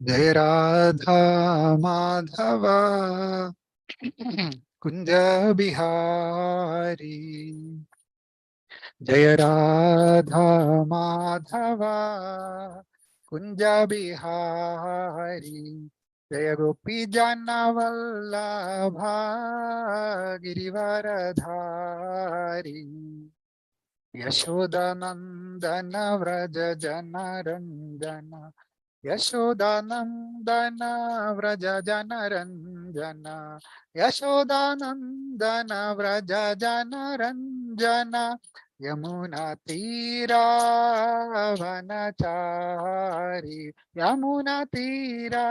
जय राधा माधव कुंज बिहारी। जय राधा माधव कुंज बिहारी। जय गोपी जन वल्लभा गिरिवरधारी। यशोदानंदन व्रज जन रंजन। यशोदानंदन व्रज जन रंजन। यशोदानंदन व्रज जन रंजन। यमुना तीरा वनचारी। यमुना तीरा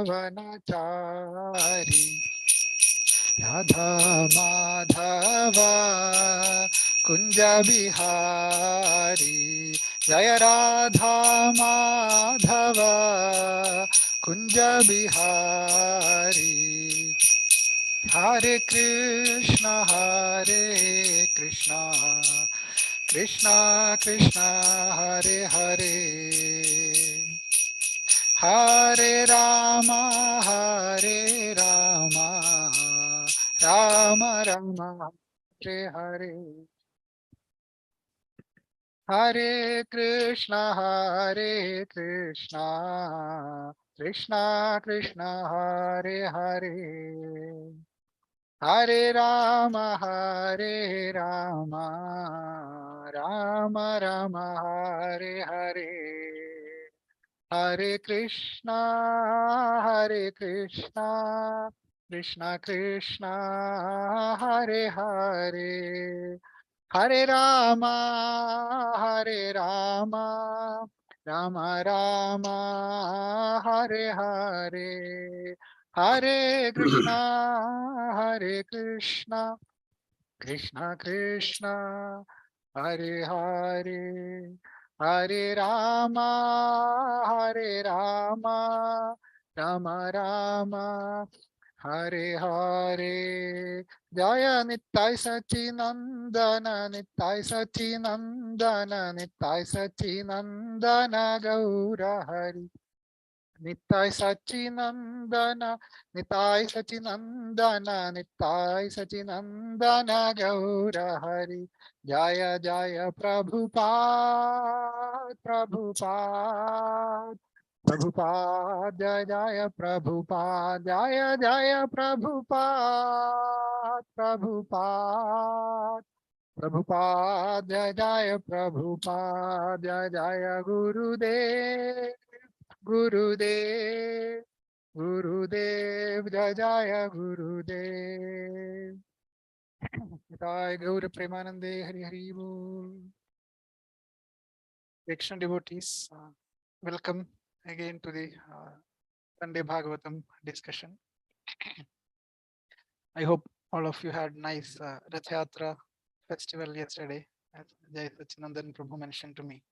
वनचारी। राधा माधव कुंज बिहारी। जय राधा माधव कुंज बिहारी। हरे कृष्ण कृष्ण कृष्ण हरे हरे, हरे राम राम राम हरे हरे। हरे कृष्ण कृष्ण कृष्ण हरे हरे, हरे राम राम राम हरे हरे। हरे कृष्णा कृष्ण कृष्ण हरे हरे, हरे राम राम राम हरे हरे। हरे कृष्णा कृष्ण कृष्ण हरे हरे, हरे राम राम राम हरे हरे। जय निताय सचिनंदन निताय सचिनंदन निताय सचिनंदन गौर हरि। निताय सचिनंदन निताय सचिनंदन निताय सचिनंदन गौर हरि। जय जय प्रभुपाद प्रभुपाद प्रभुपाद। जय जय प्रभुपाद, जय जय प्रभुपाद प्रभुपाद प्रभुपाद। जय जय प्रभुपाद, जय जय गुरुदेव गुरुदेव गुरुदेव। जय जय गुरुदेव। जय गौर प्रेमानंदे हरि हरि बोल। Action devotees, welcome again to the Sunday Bhagavatam discussion. I hope all of you had nice Rath Yatra festival yesterday, as Jai Sachinandan Prabhu mentioned to me.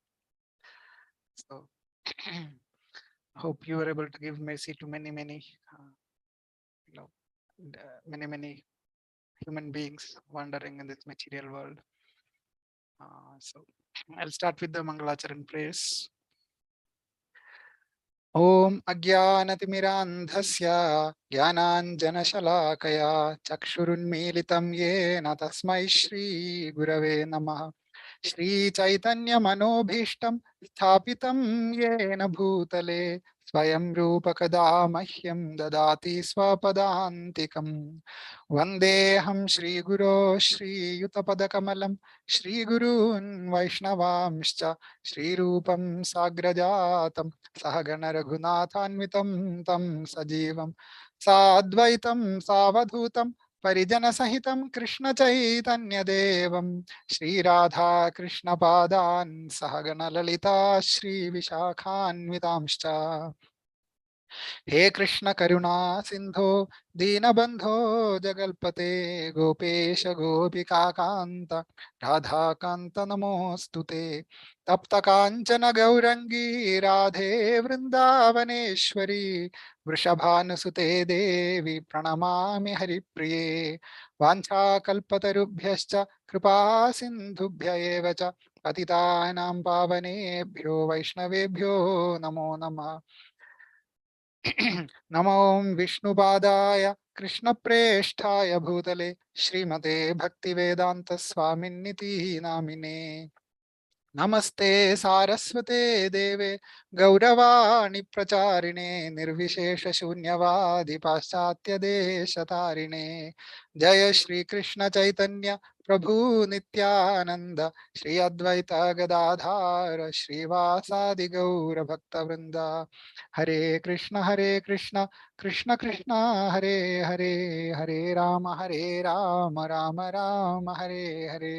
So, hope you were able to give mercy to many, you know, many human beings wandering in this material world. So, I'll start with the Mangalacharan prayers. Om Ajnanatimirandhasya Jnananjanashalakaya Chakshurunmilitam Yena Tasmai Shri Gurave Namaha. Shri Chaitanya Manobhishtam Sthapitam Yena Bhutale Swayam Rupakada Mahyam Dadati Swapadantikam. Vandeham Shri Guru Shri Yutapadakamalam Shri Gurun Vaishnavamscha Shri Rupam Sagrajatam Sahagana Raghunathanvitam Tam Sajivam Sadvaitam Savadhutam Parijana Sahitam Krishna Chaitanya Devam Shri Radha Krishna Padan Sahagana Lalita Shri Vishakhanvitamscha. हे कृष्ण करुणा सिंधो दीनबंधो जगल्पते गोपेश गोपिकान्त राधाकान्त नमोस्तुते। तप्त कांचन गौरंगी राधे वृंदावनेश्वरी वृषभानुसुते देवी प्रणमामि हरिप्रिये। वाञ्छाकल्पतरुभ्यश्च कृपा सिन्धुभ्य एव च पतितानां पावनेभ्यो वैष्णवेभ्यो नमो नमः। नमो विष्णुपादाय कृष्णप्रेष्ठाय भूतले श्रीमते भक्तिवेदांत स्वामिन्निति नामिने नमस्ते सारस्वते देवे गौरवाणि प्रचारिणे निर्विशेष शून्यवादि पाश्चात्य देशतारिणे जय श्री कृष्ण चैतन्य प्रभु नित्यानंद श्री अद्वैत गदाधार श्रीवासादि गौर भक्तवृंद हरे कृष्ण कृष्ण कृष्ण हरे हरे हरे राम राम राम हरे हरे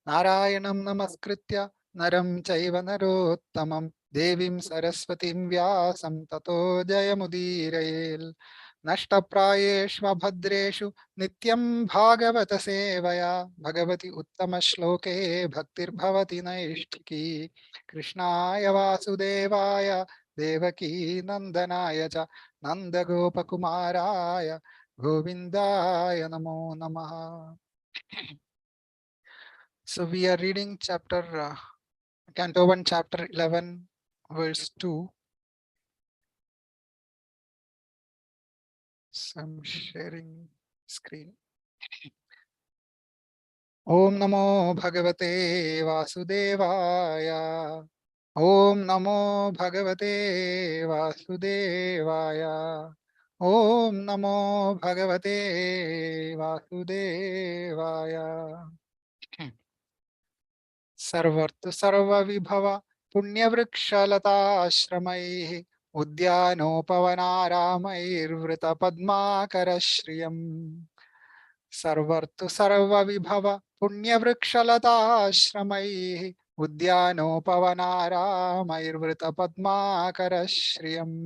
नारायणं नमस्कृत्य नरं चैव नरोत्तमं देवीं सरस्वतीं व्यासं ततो जयमुदीरयेत् नष्टप्रायेष्वभद्रेषु नित्यं भागवत सेवया भगवति उत्तमश्लोके भक्तिर्भवति नैष्ठिकी कृष्णाय वासुदेवाय देवकी नन्दनाय च नन्दगोपकुमाराय गोविन्दाय नमो नमः. So we are reading Canto 1, chapter 11, verse 2. So I'm sharing screen. Om Namo Bhagavate Vasudevaya. Om Namo Bhagavate Vasudevaya. Om Namo Bhagavate Vasudevaya. सर्वर्तु सर्वविभव पुण्यवृक्षलताश्रमैः उद्यानोपवनारामैर्वृतपद्माकरश्रियम् सर्वर्तु सर्वविभव पुण्यवृक्षलताश्रमैः उद्यानोपवनारामैर्वृतपद्माकरश्रियम्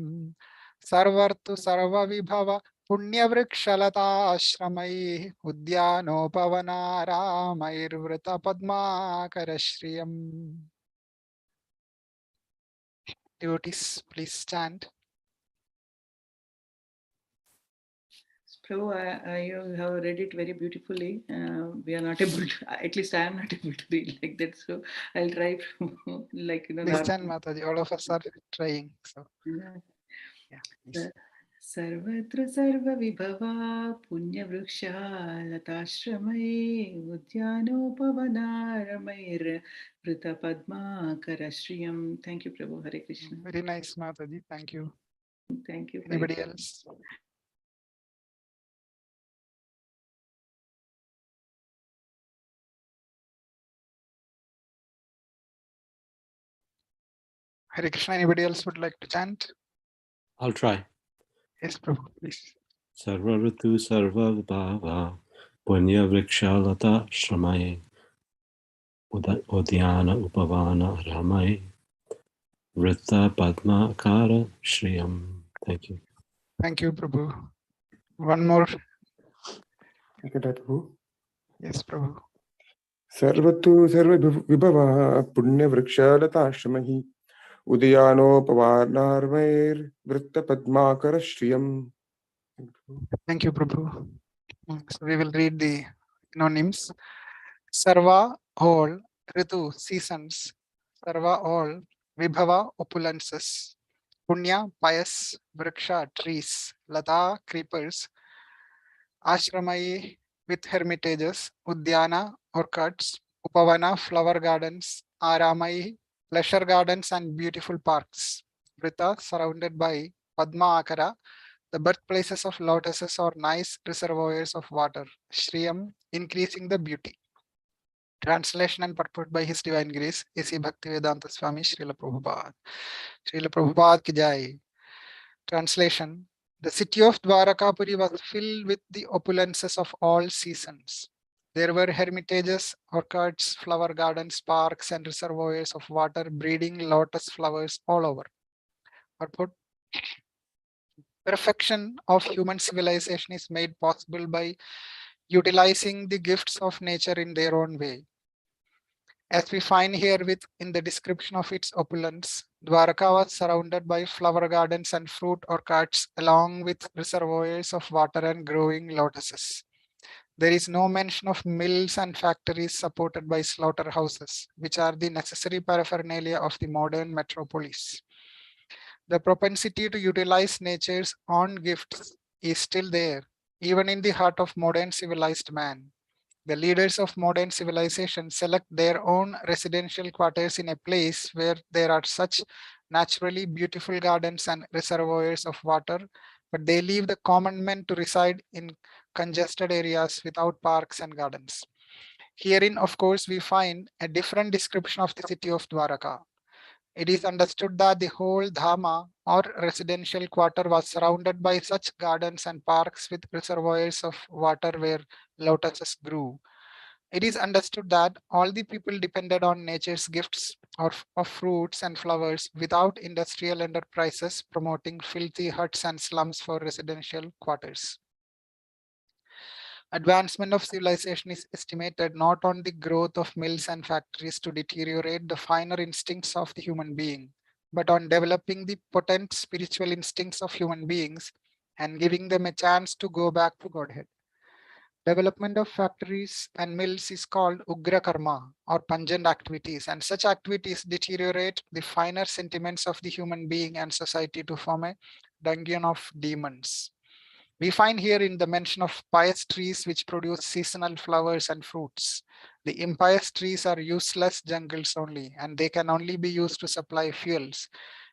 सर्वर्तु सर्वविभव पुण्यवृक्षलताश्रमैः उद्यानोपवनारामैर्वृतपद्माकरश्रियम्. Devotees, please stand. Prabhu, you have read it very beautifully. We are not able to, at least I am not able to read like that. So I'll try like, Please stand, Mataji. All of us are trying. So, yeah, please. सर्वत्र सर्वविभवा पुण्यवृक्षा लताश्रमये उद्यानोपवनारमैर्वृतपद्माकरश्रियम्. Thank you, Prabhu. Hare Krishna. Very nice, Mataji. Thank you. Thank you. Anybody else? Hare Krishna. Anybody else would like to chant? I'll try. Yes, Prabhu, please. Sarva Ritu Sarva Vibhava Punya Vrikshalata Shramai Udyana Upavana Ramai Vrita Padma Kara Shriyam. Thank you. Thank you, Prabhu. One more. Yes, Prabhu. सर्वतु सर्वविभवः पुण्यवृक्षलताश्रमैः उदयानोपवनारमैर्वृत्तपद्माकरश्रियम्. Thank you, Prabhu. So we will read the synonyms. Sarva, all. Ritu, seasons. Sarva, all. Vibhava, opulences. Punya, pious. Vriksha, trees. Lata, creepers. Ashramai, with hermitages. Udyana, orchards. Upavana, flower gardens. Aramai, pleasure gardens and beautiful parks. Vrita, surrounded by. Padma Akara, the birthplaces of lotuses or nice reservoirs of water. Shriyam, increasing the beauty. Translation and purport by His Divine Grace, A.C. Bhaktivedanta Swami Srila Prabhupada. Srila Prabhupada ki jai. Translation: the city of Dwarakapuri was filled with the opulences of all seasons. There were hermitages, orchards, flower gardens, parks, and reservoirs of water breeding lotus flowers all over. Purport: perfection of human civilization is made possible by utilizing the gifts of nature in their own way. As we find here in the description of its opulence, Dwaraka was surrounded by flower gardens and fruit orchards along with reservoirs of water and growing lotuses. There is no mention of mills and factories supported by slaughterhouses, which are the necessary paraphernalia of the modern metropolis. the propensity to utilize nature's own gifts is still there, even in the heart of modern civilized man. The leaders of modern civilization select their own residential quarters in a place where there are such naturally beautiful gardens and reservoirs of water, but they leave the common men to reside in congested areas without parks and gardens. Herein, of course, we find a different description of the city of Dwaraka. It is understood that the whole Dhama or residential quarter was surrounded by such gardens and parks with reservoirs of water where lotuses grew. It is understood that all the people depended on nature's gifts of fruits and flowers without industrial enterprises promoting filthy huts and slums for residential quarters. Advancement of civilization is estimated not on the growth of mills and factories to deteriorate the finer instincts of the human being, but on developing the potent spiritual instincts of human beings and giving them a chance to go back to Godhead. Development of factories and mills is called Ugra Karma or pungent activities, and such activities deteriorate the finer sentiments of the human being and society to form a dungeon of demons. We find here in the mention of pious trees which produce seasonal flowers and fruits. The impious trees are useless jungles only, and they can only be used to supply fuels.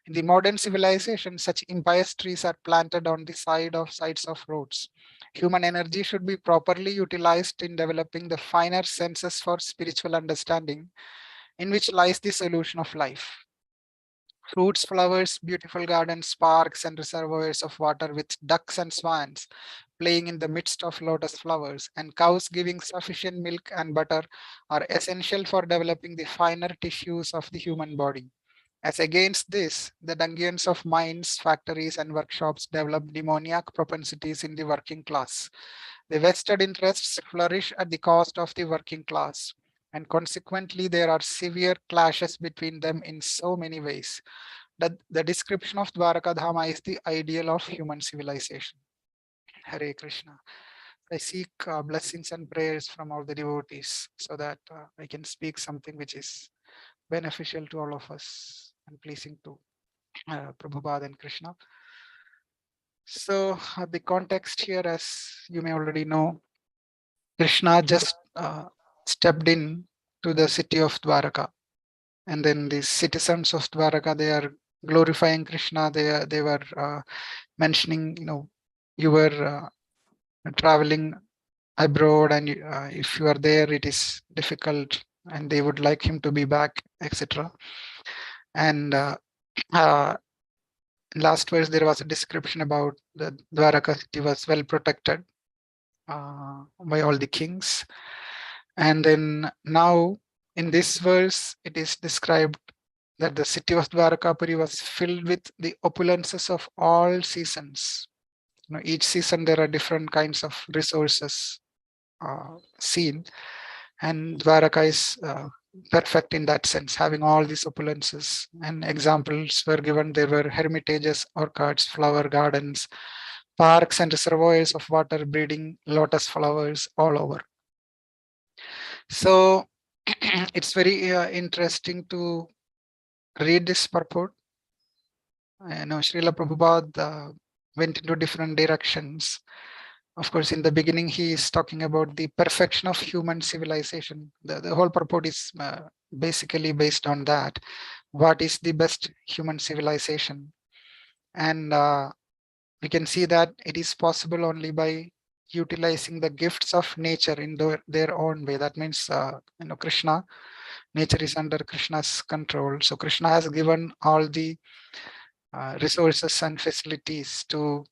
In the modern civilization, such impious trees are planted on the sides of roads. Human energy should be properly utilized in developing the finer senses for spiritual understanding, in which lies the solution of life. Fruits, flowers, beautiful gardens, parks, and reservoirs of water with ducks and swans playing in the midst of lotus flowers, and cows giving sufficient milk and butter are essential for developing the finer tissues of the human body. As against this, the dungeons of mines, factories, and workshops develop demoniac propensities in the working class. The vested interests flourish at the cost of the working class, and consequently, there are severe clashes between them in so many ways. The description of Dwaraka Dhama is the ideal of human civilization. Hare Krishna. I seek blessings and prayers from all the devotees so that I can speak something which is beneficial to all of us and pleasing to Prabhupada and Krishna. So the context here, as you may already know, Krishna just stepped in to the city of Dwaraka, and then the citizens of Dwaraka, they are glorifying Krishna. They were mentioning, you were traveling abroad, and if you are there, it is difficult, and they would like him to be back, etc. And last verse, there was a description about the Dwaraka city was well protected by all the kings. And then now in this verse, it is described that the city of Dwarakapuri was filled with the opulences of all seasons. Each season there are different kinds of resources seen, and Dwaraka is perfect in that sense, having all these opulences. And examples were given. There were hermitages, orchards, flower gardens, parks, and reservoirs of water breeding lotus flowers all over. So it's very interesting to read this purport. Srila Prabhupada went into different directions. Of course, in the beginning, he is talking about the perfection of human civilization. The whole purport is basically based on that. What is the best human civilization? And we can see that it is possible only by utilizing the gifts of nature in their own way. That means, Krishna, nature is under Krishna's control. So Krishna has given all the resources and facilities to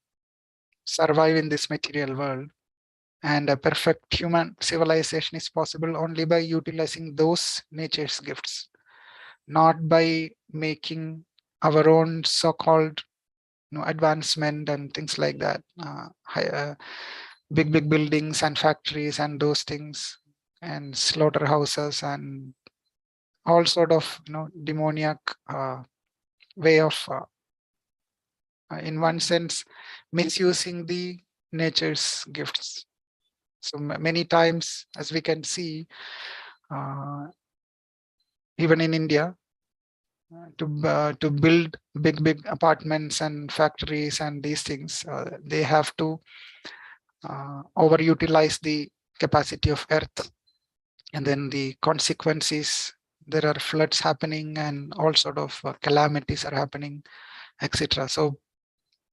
survive in this material world. And a perfect human civilization is possible only by utilizing those nature's gifts, not by making our own so-called advancement and things like that. Big buildings and factories and those things, and slaughterhouses and all sort of demoniac way of in one sense misusing the nature's gifts. So many times, as we can see, even in India, to build big apartments and factories and these things. They have to overutilize the capacity of earth, and then the consequences, there are floods happening and all sort of calamities are happening, etc. So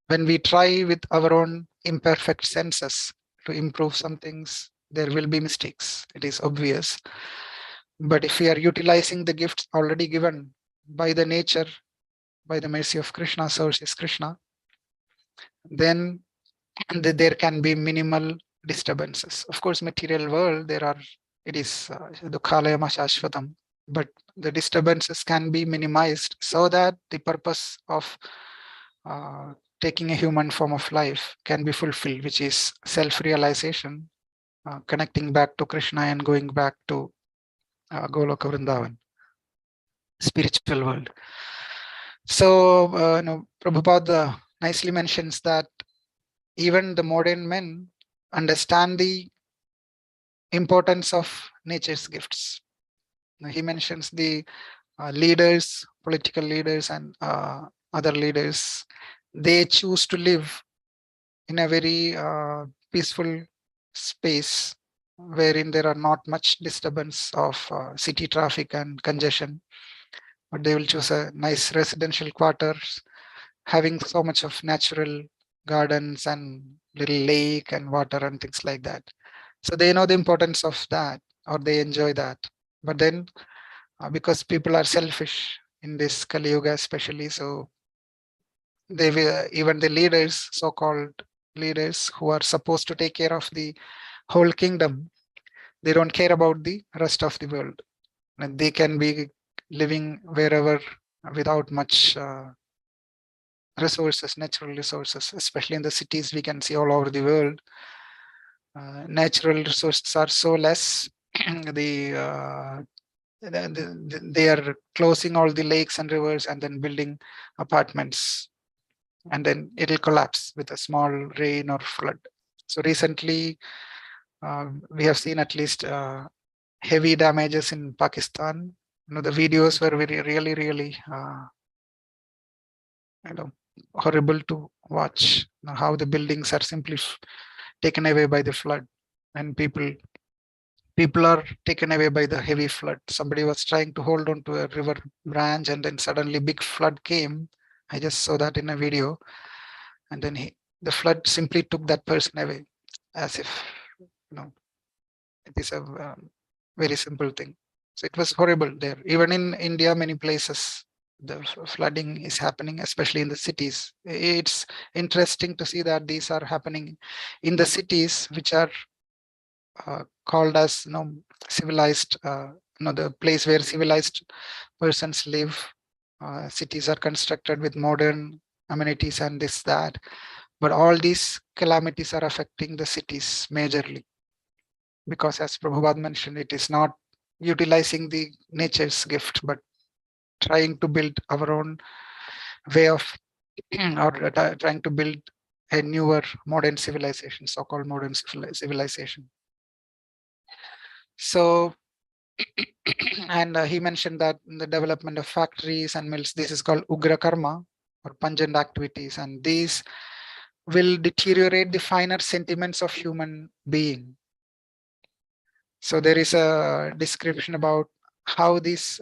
when we try with our own imperfect senses to improve some things, there will be mistakes, it is obvious. But if we are utilizing the gifts already given by the nature, by the mercy of Krishna, source is Krishna, then there can be minimal disturbances. Of course, material world, there are, it is dukhalayama shashvatam, but the disturbances can be minimized so that the purpose of taking a human form of life can be fulfilled, which is self-realization, connecting back to Krishna and going back to Goloka Vrindavan, spiritual world. So, Prabhupada nicely mentions that even the modern men understand the importance of nature's gifts. He mentions the leaders, political leaders, and other leaders. They choose to live in a very peaceful space wherein there are not much disturbance of city traffic and congestion, but they will choose a nice residential quarters having so much of natural gardens and little lake and water and things like that. So they know the importance of that, or they enjoy that. But then because people are selfish in this Kali Yuga especially, so they will, even the leaders, so-called leaders who are supposed to take care of the whole kingdom, they don't care about the rest of the world. And they can be living wherever without much resources, natural resources, especially in the cities we can see all over the world. Natural resources are so less. They are closing all the lakes and rivers and then building apartments, and then it'll collapse with a small rain or flood. So recently we have seen at least heavy damages in Pakistan. The videos were really horrible to watch. How the buildings are simply taken away by the flood, and people are taken away by the heavy flood. Somebody was trying to hold on to a river branch, and then suddenly big flood came. I just saw that in a video, and then the flood simply took that person away, as if it is a very simple thing. So it was horrible there. Even in India, many places the flooding is happening, especially in the cities. It's interesting to see that these are happening in the cities which are called as civilized, the place where civilized persons live. Cities are constructed with modern amenities and this that, but all these calamities are affecting the cities majorly, because as Prabhupada mentioned, it is not utilizing the nature's gift, but trying to build our own way of or trying to build a newer modern civilization, so-called modern civilization. So and he mentioned that in the development of factories and mills, this is called ugra karma, or pungent activities, and these will deteriorate the finer sentiments of human being. So there is a description about how these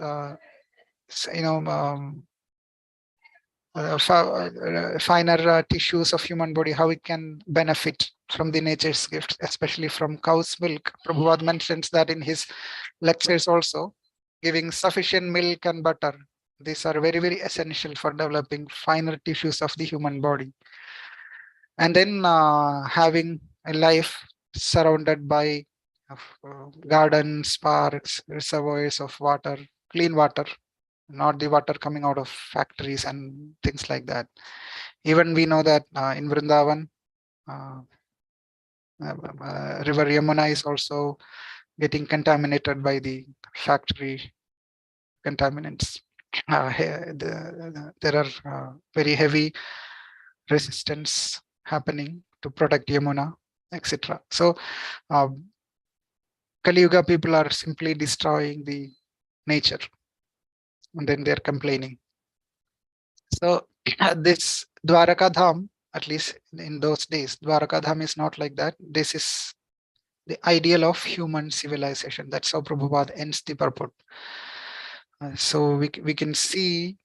finer tissues of human body, how it can benefit from the nature's gifts, especially from cow's milk. Prabhupada mentions that in his lectures also, giving sufficient milk and butter. These are very essential for developing finer tissues of the human body. And then having a life surrounded by gardens, parks, reservoirs of water, clean water, not the water coming out of factories and things like that. Even we know that in Vrindavan, river Yamuna is also getting contaminated by the factory contaminants. There are very heavy resistance happening to protect Yamuna, etc. So Kali Yuga people are simply destroying the nature, and then they're complaining. So this Dwaraka Dham, at least in those days, Dwaraka Dham is not like that. This is the ideal of human civilization. That's how Prabhupada ends the purport. So we can see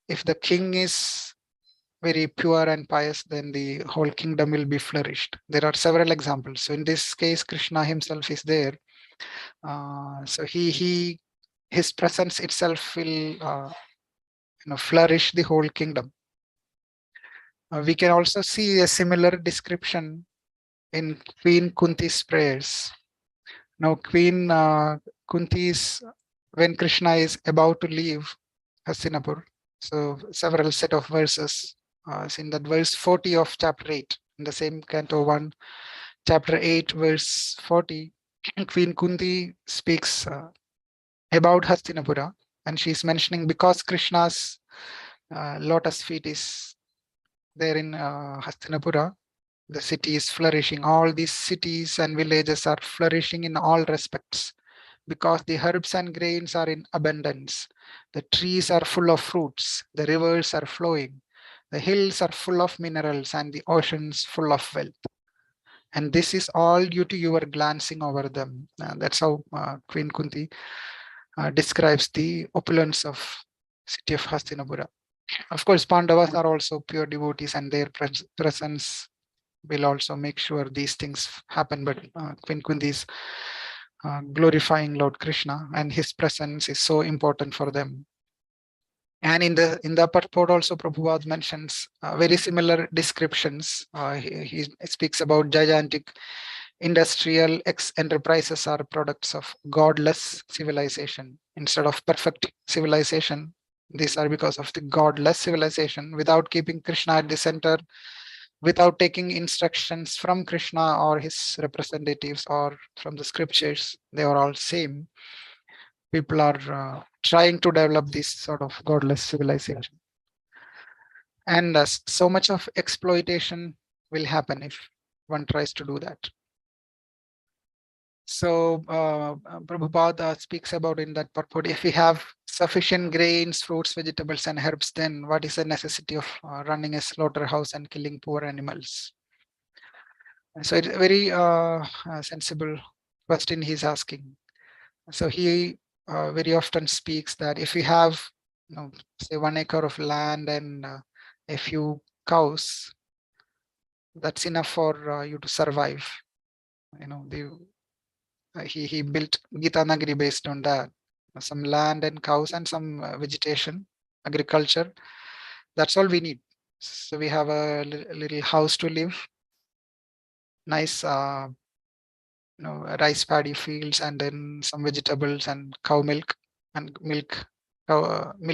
if the king is very pure and pious, then the whole kingdom will be flourished. There are several examples. So in this case, Krishna himself is there. So his presence itself will flourish the whole kingdom. We can also see a similar description in Queen Kunti's prayers. Now, Queen Kunti's, when Krishna is about to leave Hastinapur, so several set of verses. In that verse 40 of chapter 8, in the same canto 1, chapter 8, verse 40, Queen Kunti speaks about Hastinapura, and she's mentioning because Krishna's lotus feet is there in Hastinapura, the city is flourishing. All these cities and villages are flourishing in all respects because the herbs and grains are in abundance. The trees are full of fruits. The rivers are flowing. The hills are full of minerals and the oceans full of wealth. And this is all due to your glancing over them. That's how Queen Kunti describes the opulence of city of Hastinapura. Of course, Pandavas are also pure devotees and their presence will also make sure these things happen. But Queen Kunti is glorifying Lord Krishna, and his presence is so important for them. And in the purport also, Prabhupada mentions very similar descriptions. He speaks about gigantic industrial enterprises are products of godless civilization instead of perfect civilization. These are because of the godless civilization. Without keeping Krishna at the center, without taking instructions from Krishna or his representatives or from the scriptures, they are all same. People are trying to develop this sort of godless civilization. And so much of exploitation will happen if one tries to do that. So Prabhupada speaks about in that purport, if we have sufficient grains, fruits, vegetables, and herbs, then what is the necessity of running a slaughterhouse and killing poor animals? So it's a very sensible question he's asking. So he very often speaks that if you have, say 1 acre of land and a few cows, that's enough for you to survive. He built Gita Nagari based on that. Some land and cows and some vegetation, agriculture. That's all we need. So we have a little house to live, nice rice paddy fields, and then some vegetables and cow milk, and milk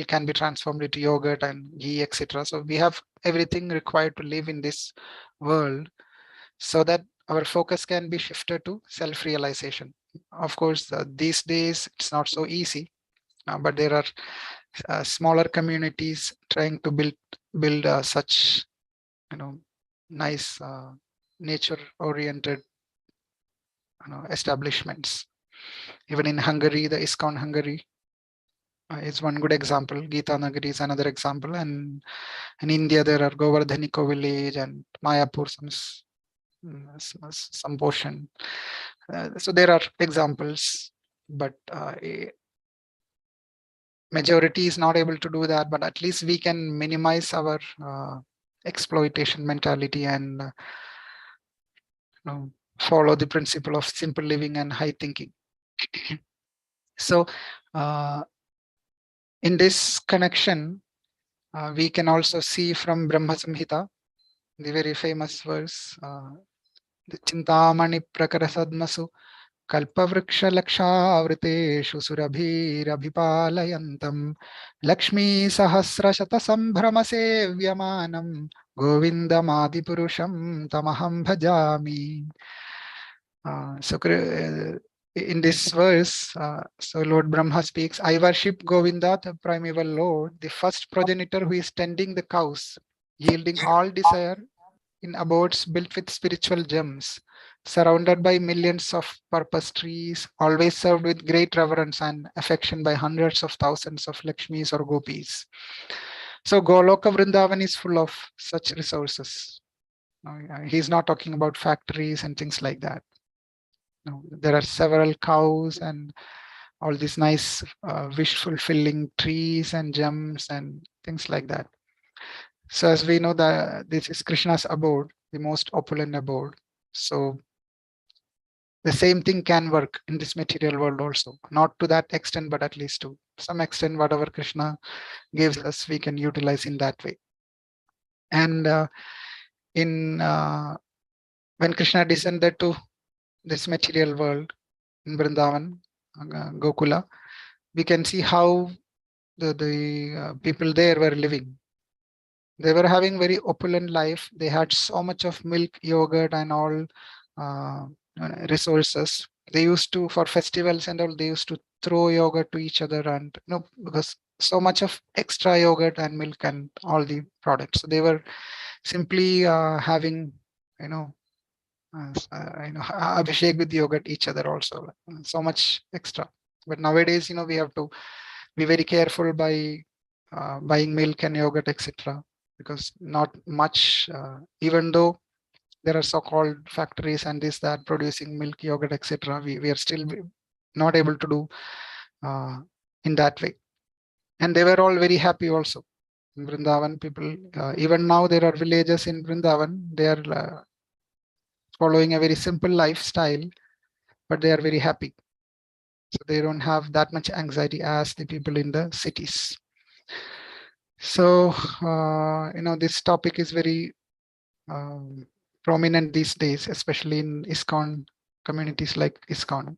can be transformed into yogurt and ghee, etc. So we have everything required to live in this world, so that our focus can be shifted to self-realization. Of course, these days it's not so easy, but there are smaller communities trying to build such nice nature-oriented establishments. Even in Hungary, the ISKCON Hungary is one good example. Gita Nagari is another example. And in India, there are Govardhaniko village and Mayapur, some portion. So there are examples, but majority is not able to do that. But at least we can minimize our exploitation mentality and follow the principle of simple living and high thinking. So in this connection, we can also see from Brahma Samhita, the very famous verse, the Chintamani Prakarasadmasu Kalpavriksha Lakshāvriteshu Surabhirabhipalayantam Lakshmi Sahasra Shata Sambhrama Sevyamanam Govindamadi Purusham Tamaham Bhajami. So in this verse, so Lord Brahma speaks, I worship Govinda, the primeval Lord, the first progenitor who is tending the cows, yielding all desire in abodes built with spiritual gems, surrounded by millions of purpose trees, always served with great reverence and affection by hundreds of thousands of Lakshmis or Gopis. So Goloka Vrindavan is full of such resources. He's not talking about factories and things like that. No, there are several cows and all these nice wish fulfilling trees and gems and things like that. So as we know that this is Krishna's abode, the most opulent abode. So the same thing can work in this material world also. Not to that extent, but at least to some extent, whatever Krishna gives us, we can utilize in that way. And when Krishna descended to this material world in Vrindavan, Gokula, we can see how the people there were living. They were having very opulent life. They had so much of milk, yogurt, and all resources. They used to, for festivals and all, they used to throw yogurt to each other, and because so much of extra yogurt and milk and all the products. So they were simply having, abhishek with yogurt each other also. So much extra. But nowadays, we have to be very careful by buying milk and yogurt, etc. Because not much, even though there are so-called factories and this, that producing milk, yogurt, etc. We are still not able to do in that way. And they were all very happy also. In Vrindavan, people, even now there are villages in Vrindavan, they are following a very simple lifestyle, but they are very happy. So they don't have that much anxiety as the people in the cities. So, this topic is very prominent these days, especially in ISKCON communities like ISKCON.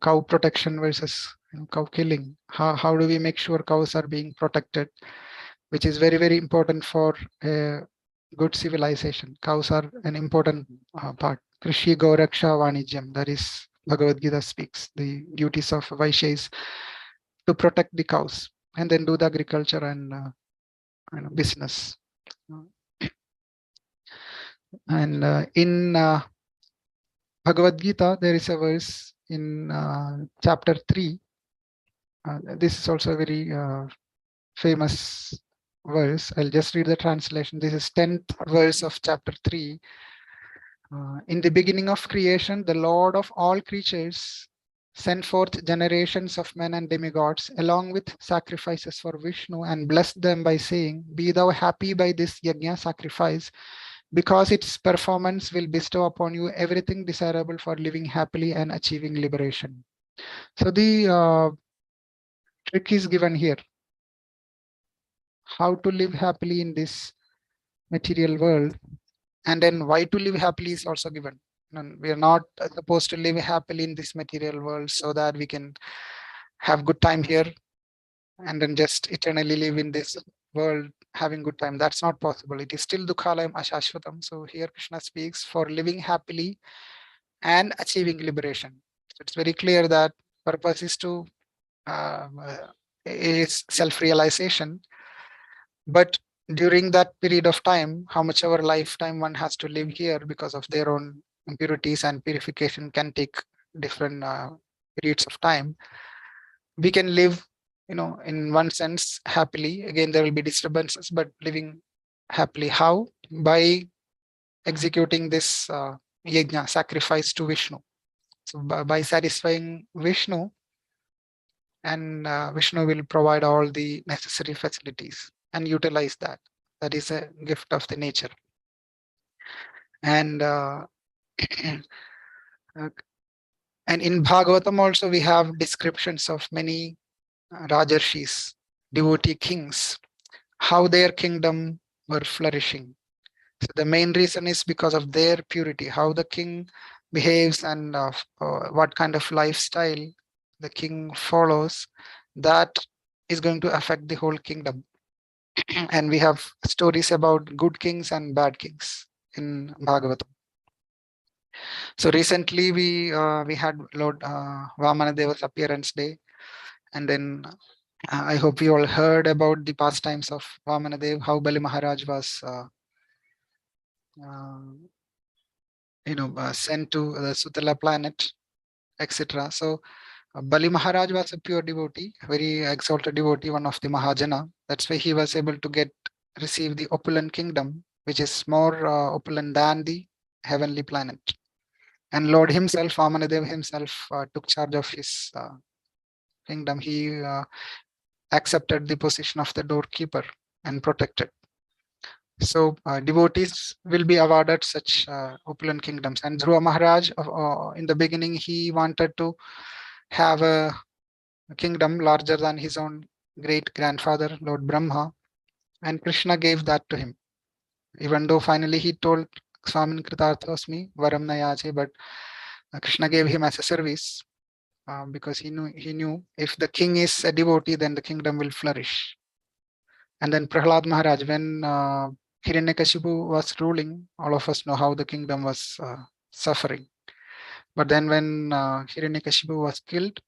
Cow protection versus cow killing. How do we make sure cows are being protected, which is very, very important for a good civilization. Cows are an important part. Krishi Gauraksha Vanijyam, that is Bhagavad Gita speaks. The duties of Vaishya is to protect the cows and then do the agriculture and business. And in Bhagavad Gita, there is a verse in chapter 3. This is also a very famous verse. I'll just read the translation. This is 10th verse of chapter 3. In the beginning of creation, the Lord of all creatures sent forth generations of men and demigods along with sacrifices for Vishnu and blessed them by saying, "Be thou happy by this yajna sacrifice, because its performance will bestow upon you everything desirable for living happily and achieving liberation." So the trick is given here. How to live happily in this material world, and then why to live happily is also given. We are not supposed to live happily in this material world so that we can have good time here and then just eternally live in this world having good time. That's not possible. It is still dukhalayam ashashvatam. So here Krishna speaks for living happily and achieving liberation. So it's very clear that purpose is to is self-realization. But during that period of time, how much of our lifetime one has to live here because of their own impurities and purification can take different periods of time. We can live, in one sense happily. Again, there will be disturbances, but living happily. How? By executing this yajna, sacrifice to Vishnu. So by satisfying Vishnu, and Vishnu will provide all the necessary facilities and utilize that. That is a gift of the nature. And and in Bhagavatam also we have descriptions of many Rajarshis, devotee kings, how their kingdom were flourishing. So the main reason is because of their purity, how the king behaves and what kind of lifestyle the king follows, that is going to affect the whole kingdom. And we have stories about good kings and bad kings in Bhagavatam. So recently we had Lord Vamanadeva's appearance day, and then I hope you all heard about the pastimes of Vamanadev, how Bali Maharaj was sent to the Sutala planet, etc. So Bali Maharaj was a pure devotee, very exalted devotee, one of the Mahajana. That's why he was able to receive the opulent kingdom, which is more opulent than the heavenly planet. And Lord himself, Vamanadev himself, took charge of his kingdom. He accepted the position of the doorkeeper and protected. So devotees will be awarded such opulent kingdoms. And Dhruva Maharaj, in the beginning, he wanted to have a kingdom larger than his own great grandfather, Lord Brahma, and Krishna gave that to him. Even though finally he told Swamin Kritarthasmi, Varam Nayache, but Krishna gave him as a service because he knew if the king is a devotee, then the kingdom will flourish. And then Prahlad Maharaj, when Hiranyakashipu was ruling, all of us know how the kingdom was suffering. But then when Hiranyakashipu was killed,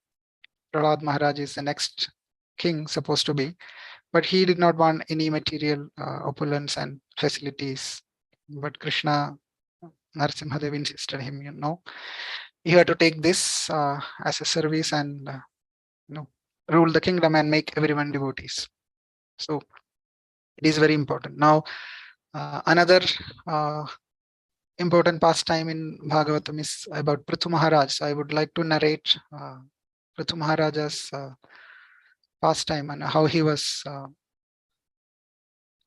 Prahlad Maharaj is the next king supposed to be, but he did not want any material opulence and facilities. But Krishna, Narasimhadev insisted him, you have to take this as a service and rule the kingdom and make everyone devotees. So it is very important. Now, another important pastime in Bhagavatam is about Prithu Maharaj. So I would like to narrate Prithu Maharaja's pastime and how he was.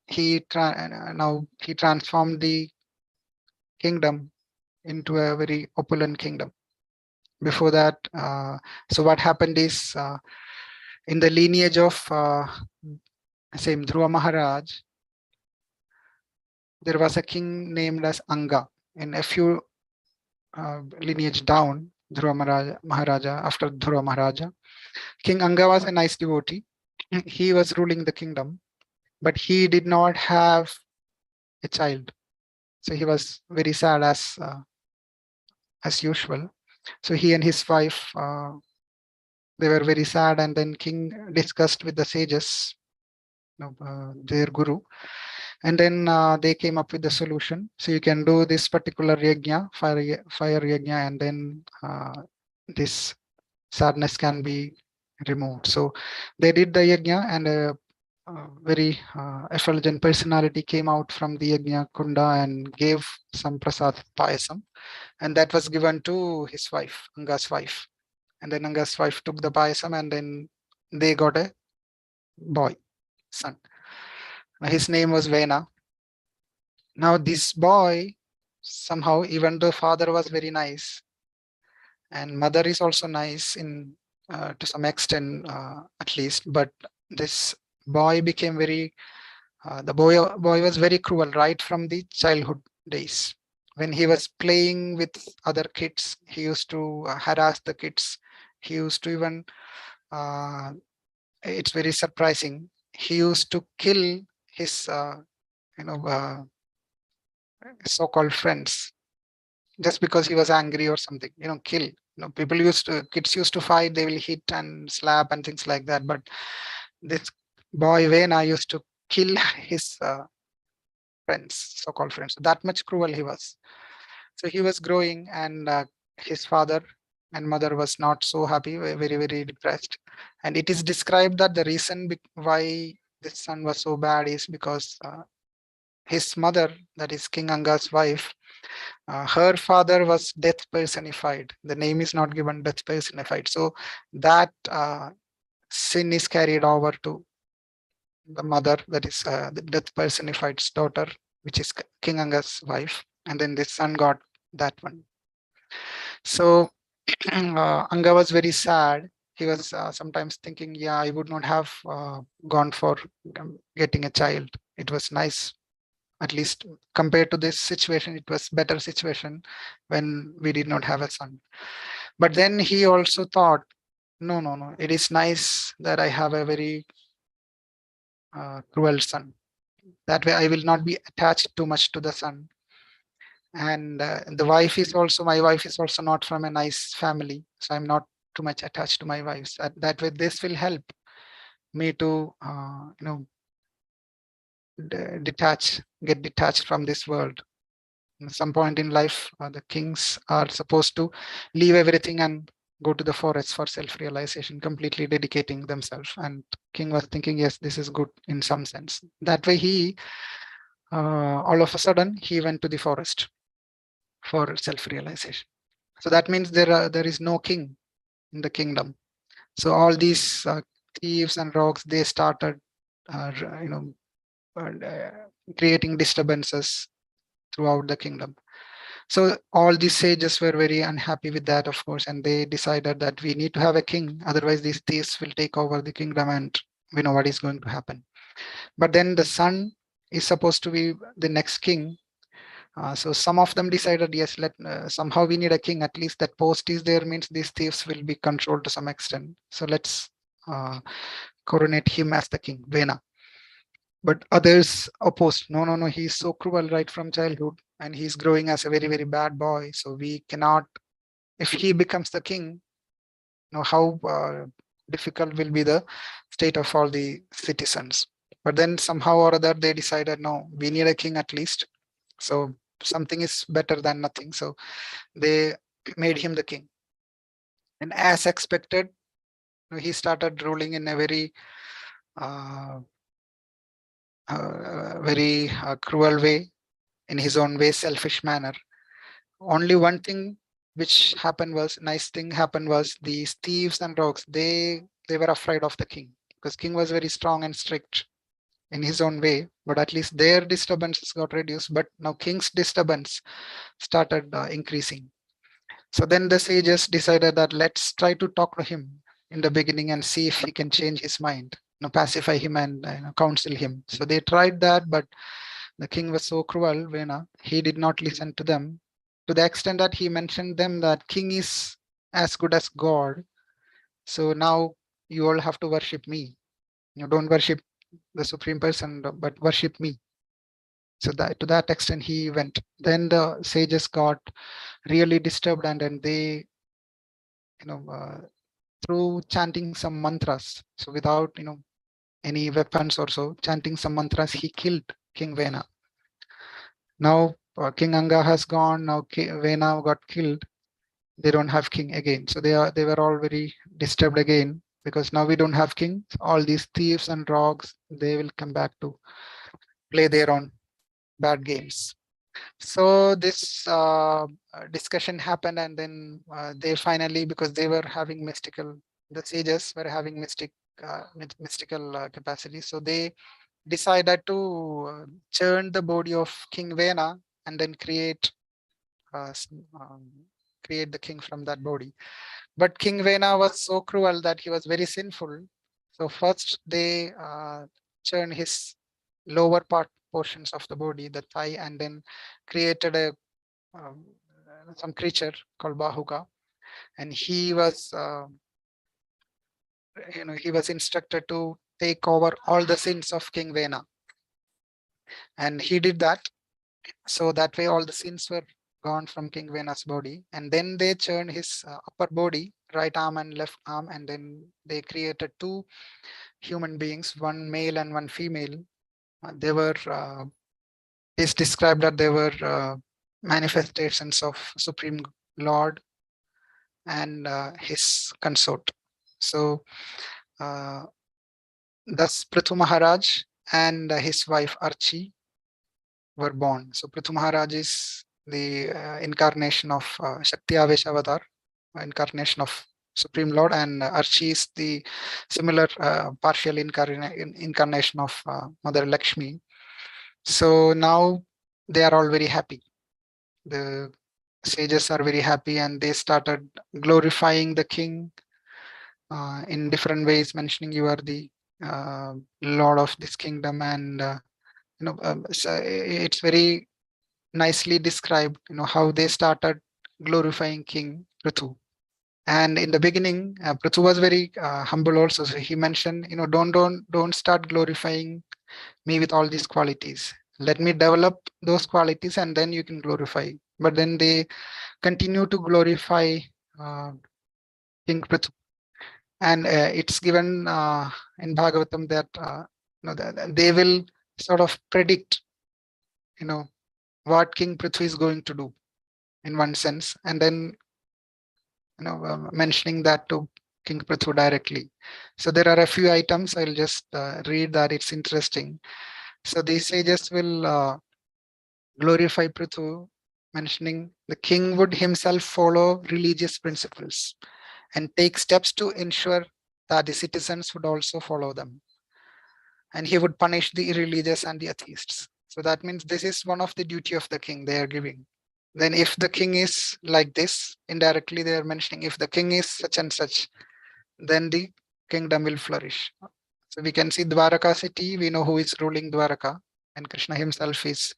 Now he transformed the kingdom into a very opulent kingdom. Before that, so what happened is in the lineage of same Dhruva Maharaj, there was a king named as Anga. In a few lineage down, Dhruva Maharaja, after Dhruva Maharaja, King Anga was a nice devotee. He was ruling the kingdom, but he did not have a child. So he was very sad as usual. So he and his wife, they were very sad, and then king discussed with the sages, their guru, and then they came up with the solution. So you can do this particular yajna, fire yajna, and then this sadness can be removed. So they did the yajna, and a very effulgent personality came out from the yajna kunda and gave some prasad payasam, and that was given to his wife, Anga's wife. And then Anga's wife took the payasam, and then they got a boy, son. His name was Vena. Now this boy, somehow, even though father was very nice and mother is also nice in to some extent at least, but this boy became very the boy was very cruel right from the childhood days. When he was playing with other kids, he used to harass the kids. He used to even it's very surprising, he used to kill his so-called friends just because he was angry or something. Kill. Kids used to fight, they will hit and slap and things like that, but this boy Vena used to kill his friends, so-called friends. That much cruel he was. So he was growing, and his father and mother was not so happy, very, very depressed. And it is described that the reason why this son was so bad is because his mother, that is King Anga's wife, her father was death personified. The name is not given, death personified. So that sin is carried over to the mother, that is the death personified's daughter, which is King Anga's wife. And then this son got that one. So Anga was very sad. He was sometimes thinking, yeah, I would not have gone for getting a child. It was nice. At least compared to this situation, it was better situation when we did not have a son. But then he also thought, no, it is nice that I have a very cruel son. That way I will not be attached too much to the son. And my wife is also not from a nice family. So I'm not too much attached to my wife. That way this will help me to, get detached from this world. At some point in life, the kings are supposed to leave everything and go to the forest for self-realization, completely dedicating themselves. And king was thinking, yes, this is good in some sense. That way he, all of a sudden, he went to the forest for self-realization. So that means there is no king in the kingdom. So all these thieves and rogues, they started, creating disturbances throughout the kingdom. So all these sages were very unhappy with that, of course, and they decided that we need to have a king, otherwise these thieves will take over the kingdom, and we know what is going to happen. But then the son is supposed to be the next king. So some of them decided, yes, somehow we need a king. At least that post is there, means these thieves will be controlled to some extent. So let's coronate him as the king, Vena. But others opposed. No, no, no. He's so cruel right from childhood, and he's growing as a very, very bad boy. So we cannot. If he becomes the king, how difficult will be the state of all the citizens. But then somehow or other they decided, no, we need a king at least. So something is better than nothing. So they made him the king. And as expected, he started ruling in a very cruel way, in his own way, selfish manner. Only one thing which happened was, nice thing happened was, these thieves and rogues, they were afraid of the king, because king was very strong and strict in his own way, but at least their disturbances got reduced. But now king's disturbance started increasing. So then the sages decided that let's try to talk to him in the beginning and see if he can change his mind, pacify him and counsel him. So they tried that, but the king was so cruel, Vena, he did not listen to them, to the extent that he mentioned them that king is as good as God. So now you all have to worship me. You don't worship the supreme person, but worship me. So that, to that extent he went. Then the sages got really disturbed, and then they, through chanting some mantras, so without any weapons or so, chanting some mantras, he killed King Vena. Now King Anga has gone. Now Vena got killed. They don't have king again. So they were all very disturbed again, because now we don't have king. All these thieves and rogues, they will come back to play their own bad games. So this discussion happened, and then they finally, because they were having the sages were having mystical capacity, so they decided to churn the body of King Vena and then create the king from that body. But King Vena was so cruel that he was very sinful. So first they churned his lower portions of the body, the thigh, and then created some creature called Bahuka, and he was he was instructed to take over all the sins of King Vena, and he did that. So that way all the sins were gone from King Vena's body, and then they churned his upper body, right arm and left arm, and then they created two human beings, one male and one female. They were it's described that they were manifestations of Supreme Lord and his consort. So thus Prithu Maharaj and his wife Archi were born. So Prithu Maharaj is the incarnation of Shakti Avesh Avatar, incarnation of Supreme Lord, and Archi is the similar partial incarnation of Mother Lakshmi. So now they are all very happy. The sages are very happy, and they started glorifying the king in different ways, mentioning you are the lord of this kingdom, and so it's very nicely described, how they started glorifying King Prithu. And in the beginning, Prithu was very humble also. So he mentioned, don't start glorifying me with all these qualities. Let me develop those qualities, and then you can glorify. But then they continue to glorify King Prithu. And it's given in Bhagavatam that that they will sort of predict, what King Prithvi is going to do in one sense, and then mentioning that to King Prithvi directly. So there are a few items. I'll just read that. It's interesting. So these sages will glorify Prithvi, mentioning the king would himself follow religious principles and take steps to ensure that the citizens would also follow them. And he would punish the irreligious and the atheists. So that means this is one of the duty of the king they are giving. Then if the king is like this, indirectly they are mentioning if the king is such and such, then the kingdom will flourish. So we can see Dwaraka city, we know who is ruling Dwaraka, and Krishna himself is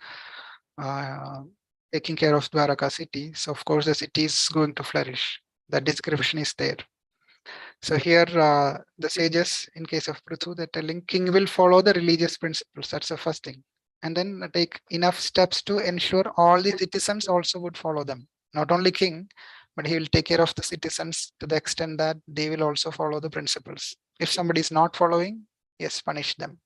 taking care of Dwaraka city. So of course the city is going to flourish. That description is there. So here the sages, in case of Prithu, they're telling king will follow the religious principles. That's the first thing. And then take enough steps to ensure all the citizens also would follow them. Not only king, but he will take care of the citizens to the extent that they will also follow the principles. If somebody is not following, yes, punish them.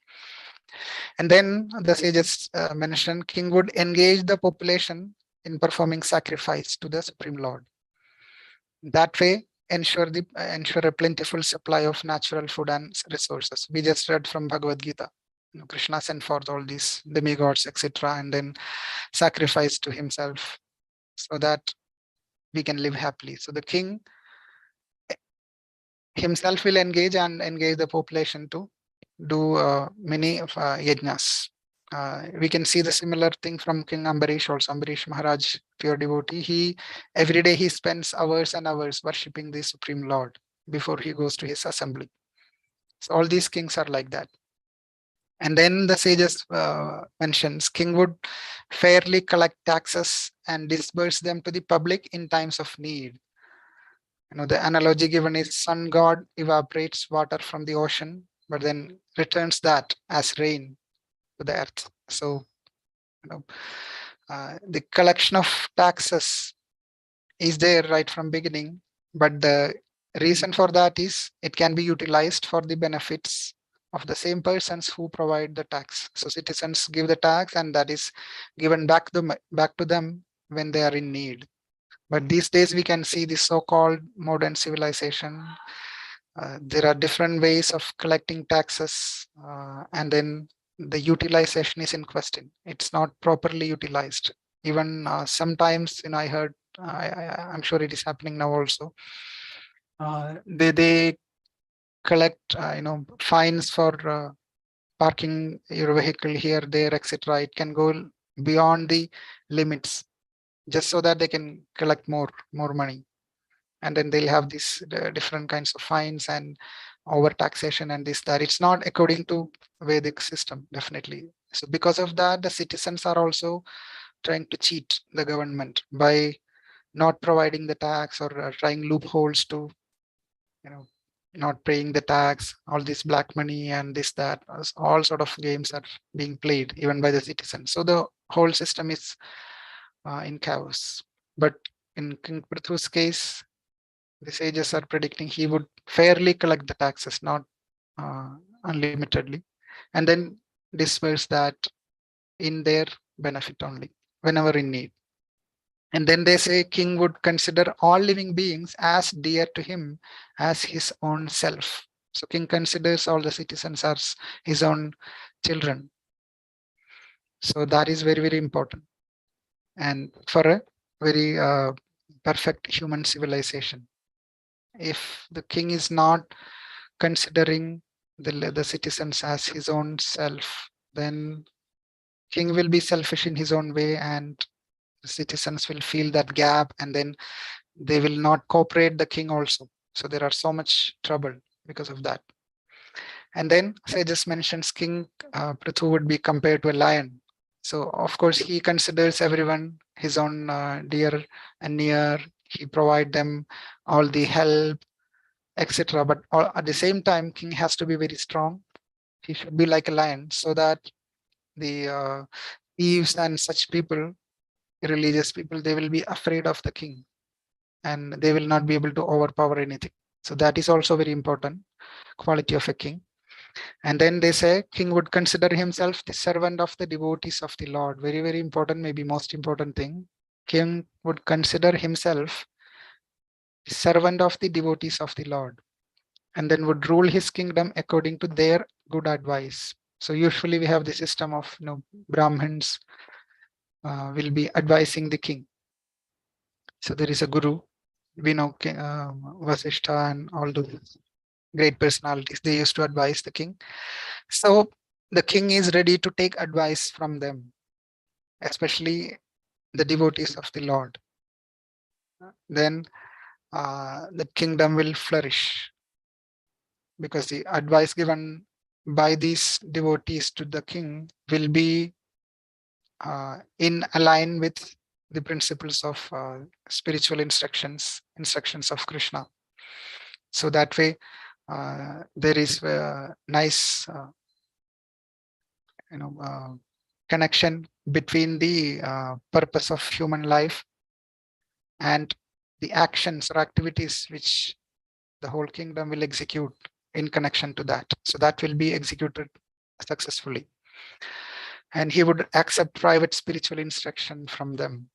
And then the sages mentioned king would engage the population in performing sacrifice to the Supreme Lord. That way, ensure a plentiful supply of natural food and resources. We just read from Bhagavad Gita. Krishna sent forth all these demigods, etc., and then sacrifice to himself so that we can live happily. So the king himself will engage the population to do many yajnas. We can see the similar thing from King Ambarish also. Ambarish Maharaj, pure devotee, every day he spends hours and hours worshipping the Supreme Lord before he goes to his assembly. So all these kings are like that. And then the sages mentions king would fairly collect taxes and disburse them to the public in times of need. The analogy given is sun god evaporates water from the ocean, but then returns that as rain to the earth. So the collection of taxes is there right from beginning, but the reason for that is it can be utilized for the benefits of the same persons who provide the tax. So citizens give the tax and that is given back to them when they are in need. But these days we can see the so-called modern civilization. There are different ways of collecting taxes, and then the utilization is in question. It's not properly utilized. Even sometimes, I heard, I'm sure it is happening now also. They collect, fines for parking your vehicle here, there, etc. It can go beyond the limits, just so that they can collect more money. And then they'll have these different kinds of fines and over taxation and this, that. It's not according to Vedic system, definitely. So because of that, the citizens are also trying to cheat the government by not providing the tax or trying loopholes to, not paying the tax, all this black money and this, that, all sort of games are being played even by the citizens. So the whole system is in chaos. But in King Prithu's case, the sages are predicting he would fairly collect the taxes, not unlimitedly, and then disperse that in their benefit only, whenever in need. And then they say king would consider all living beings as dear to him as his own self. So king considers all the citizens as his own children. So that is very, very important. And for a very perfect human civilization, if the king is not considering the citizens as his own self, then king will be selfish in his own way and the citizens will feel that gap and then they will not cooperate the king also. So there are so much trouble because of that. And then sages mentions King Prithu would be compared to a lion. So of course he considers everyone his own dear and near. He provide them all the help, etc. But at the same time, king has to be very strong. He should be like a lion so that the thieves and such people, religious people, they will be afraid of the king and they will not be able to overpower anything. So that is also very important quality of a king. And then they say king would consider himself the servant of the devotees of the Lord. Very, very important, maybe most important thing. King would consider himself the servant of the devotees of the Lord, and then would rule his kingdom according to their good advice. So usually we have the system of Brahmins will be advising the king. So there is a guru. We know Vasishtha and all those great personalities. They used to advise the king. So the king is ready to take advice from them, especially the devotees of the Lord. Then the kingdom will flourish, because the advice given by these devotees to the king will be in align with the principles of spiritual instructions of Krishna. So that way there is a nice connection between the purpose of human life and the actions or activities which the whole kingdom will execute in connection to that. So that will be executed successfully. And he would accept private spiritual instruction from them,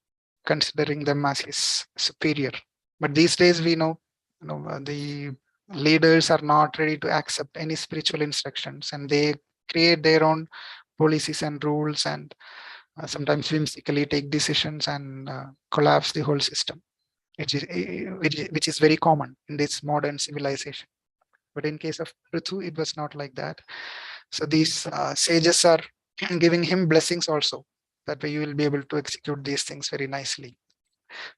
considering them as his superior. But these days we know, the leaders are not ready to accept any spiritual instructions, and they create their own policies and rules, and sometimes whimsically take decisions and collapse the whole system, which is very common in this modern civilization. But in case of Prithu, it was not like that. So these sages are giving him blessings also. That way you will be able to execute these things very nicely.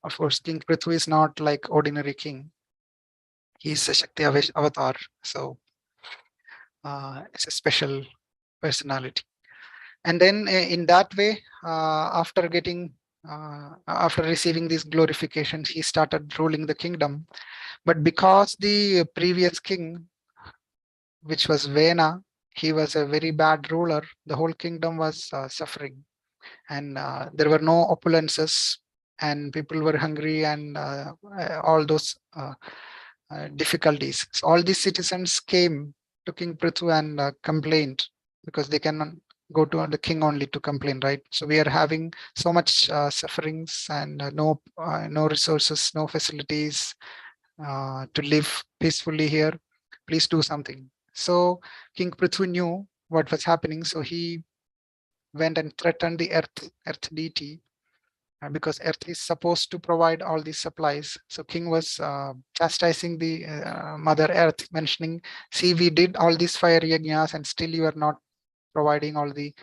Of course, King Prithu is not like ordinary king. He is a Shakti avatar. So it's a special personality. And then in that way, after receiving these glorifications, he started ruling the kingdom. But because the previous king, which was Vena, he was a very bad ruler, the whole kingdom was suffering, and there were no opulences, and people were hungry, and all those difficulties. So all these citizens came to King Prithu and complained, because they cannot go to the king only to complain, right? So we are having so much sufferings, and no resources, no facilities to live peacefully here. Please do something. So King Prithu knew what was happening, so he went and threatened the earth deity, because earth is supposed to provide all these supplies. So king was chastising the mother earth, mentioning, see, we did all these fire yajnas and still you are not providing all the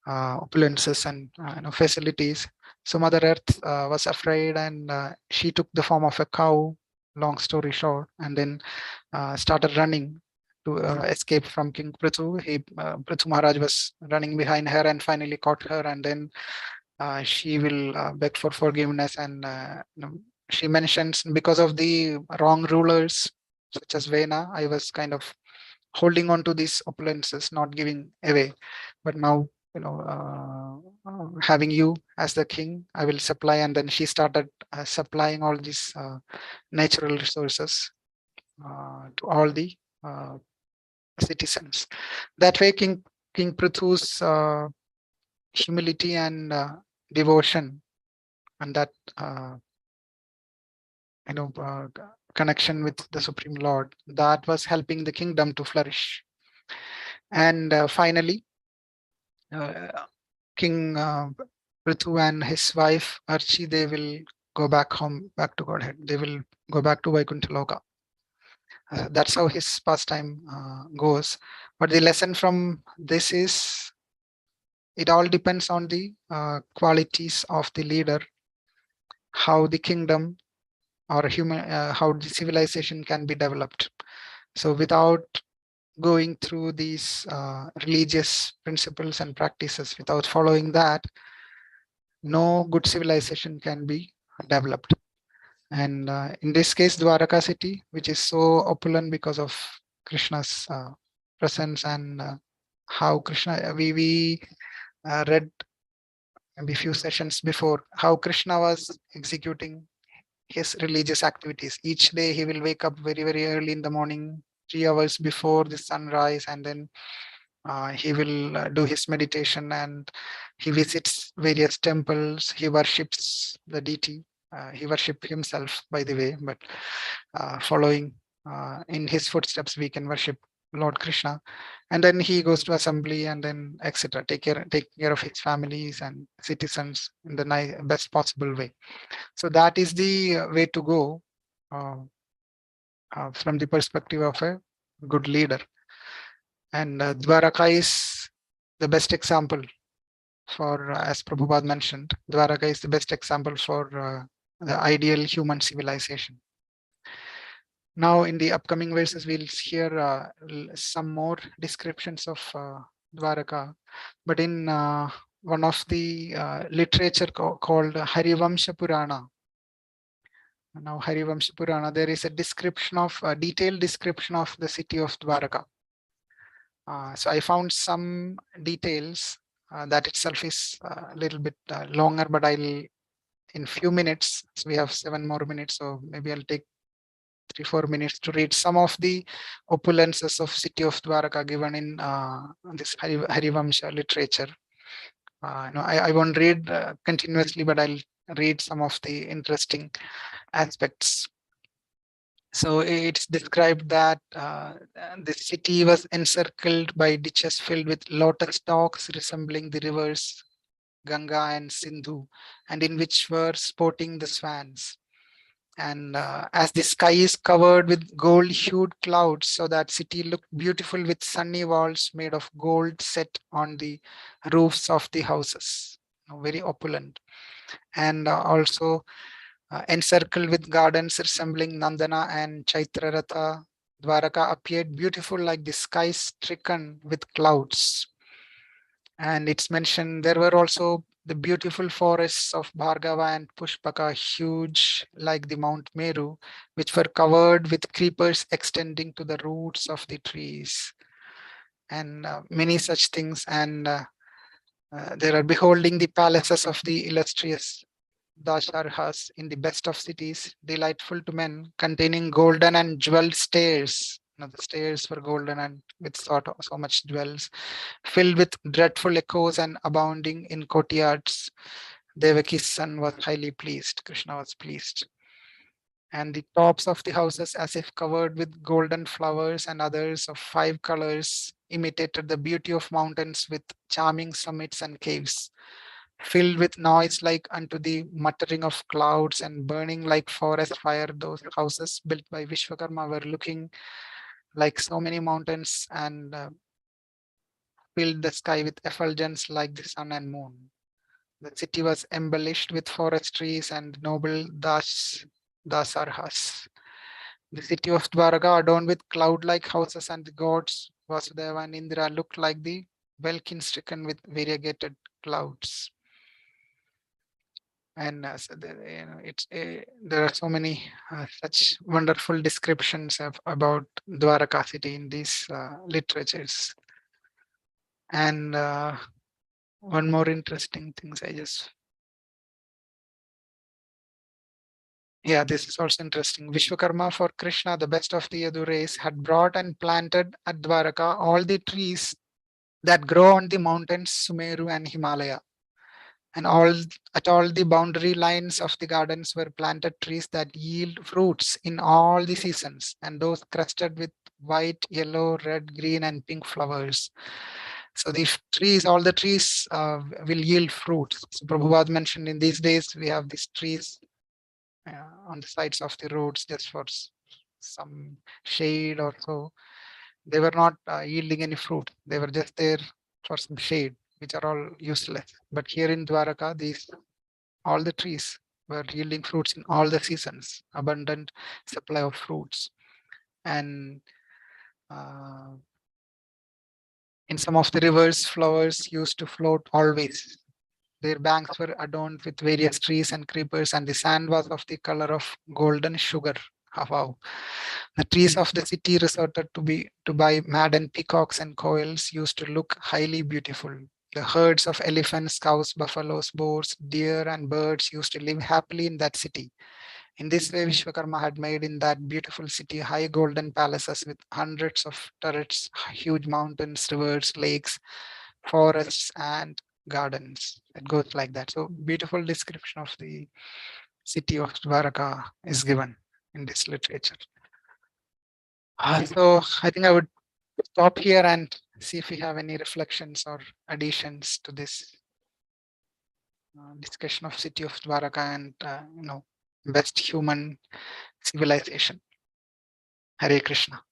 opulences and facilities. So mother earth was afraid, and she took the form of a cow, long story short, and then started running to escape from King Prithu. Prithu Maharaj was running behind her and finally caught her, and then she will beg for forgiveness, and she mentions, because of the wrong rulers such as Vena, I was kind of holding on to these opulences, not giving away. But now, having you as the king, I will supply. And then she started supplying all these natural resources to all the citizens. That way, King Prithu's humility and devotion, and that connection with the Supreme Lord, that was helping the kingdom to flourish. And finally, King Prithu and his wife Archi, they will go back home, back to Godhead. They will go back to Vaikuntha Loka. That's how his pastime goes. But the lesson from this is, it all depends on the qualities of the leader, how the kingdom or how the civilization can be developed. So without going through these religious principles and practices, without following that, no good civilization can be developed. And in this case, Dwaraka city, which is so opulent because of Krishna's presence, and how Krishna, we read maybe few sessions before, how Krishna was executing his religious activities. Each day he will wake up very, very early in the morning, 3 hours before the sunrise, and then he will do his meditation, and he visits various temples. He worships the deity. He worships himself, by the way, but following in his footsteps, we can worship Lord Krishna. And then he goes to assembly, and then etc. Take care of his families and citizens in the best possible way. So that is the way to go from the perspective of a good leader. And Dwaraka is the best example for, as Prabhupada mentioned, Dwaraka is the best example for the ideal human civilization. Now, in the upcoming verses, we'll hear some more descriptions of Dwaraka. But in one of the literature called Harivamsha Purana, now Harivamsha Purana, there is a description of a detailed description of the city of Dwaraka. So I found some details that itself is a little bit longer, but I'll in few minutes. So we have 7 more minutes, so maybe I'll take 3-4 minutes to read some of the opulences of city of Dwaraka given in this Harivamsha literature. I won't read continuously, but I'll read some of the interesting aspects. So it's described that the city was encircled by ditches filled with lotus stalks resembling the rivers Ganga and Sindhu, and in which were sporting the swans. And as the sky is covered with gold-hued clouds, so that city looked beautiful with sunny walls made of gold set on the roofs of the houses, very opulent. And also encircled with gardens resembling Nandana and Chaitraratha, Dwaraka appeared beautiful like the sky stricken with clouds. And it's mentioned there were also the beautiful forests of Bhargava and Pushpaka, huge like the Mount Meru, which were covered with creepers extending to the roots of the trees, and many such things. And there are beholding the palaces of the illustrious Dasharhas in the best of cities, delightful to men, containing golden and jeweled stairs. The stairs were golden and with so much jewels, filled with dreadful echoes and abounding in courtyards. Devaki's son was highly pleased. Krishna was pleased. And the tops of the houses, as if covered with golden flowers and others of 5 colors, imitated the beauty of mountains with charming summits and caves, filled with noise like unto the muttering of clouds and burning like forest fire. Those houses built by Vishwakarma were looking like so many mountains, and filled the sky with effulgence like the sun and moon. The city was embellished with forest trees and noble dasarhas. The city of Dwaraka, adorned with cloud-like houses, and the gods Vasudeva and Indra looked like the welkin stricken with variegated clouds. And so there are so many such wonderful descriptions about Dwaraka city in these literatures. And one more interesting things this is also interesting. Vishwakarma for Krishna, the best of the Yadu race, had brought and planted at Dwaraka all the trees that grow on the mountains Sumeru and Himalaya. And at all the boundary lines of the gardens were planted trees that yield fruits in all the seasons, and those crusted with white, yellow, red, green, and pink flowers. So these trees, all the trees will yield fruits. So Prabhupada mentioned in these days we have these trees on the sides of the roads just for some shade or so. They were not yielding any fruit. They were just there for some shade, which are all useless. But here in Dwaraka, all the trees were yielding fruits in all the seasons, abundant supply of fruits. And in some of the rivers, flowers used to float always. Their banks were adorned with various trees and creepers, and the sand was of the color of golden sugar. Wow. The trees of the city resorted to buy maddened peacocks and quails used to look highly beautiful. The herds of elephants, cows, buffaloes, boars, deer, and birds used to live happily in that city. In this way, Vishwakarma had made in that beautiful city high golden palaces with hundreds of turrets, huge mountains, rivers, lakes, forests, and gardens. It goes like that. So beautiful description of the city of Dwaraka is given in this literature. So I think I would stop here and see if we have any reflections or additions to this discussion of city of Dwaraka and best human civilization. Hare Krishna.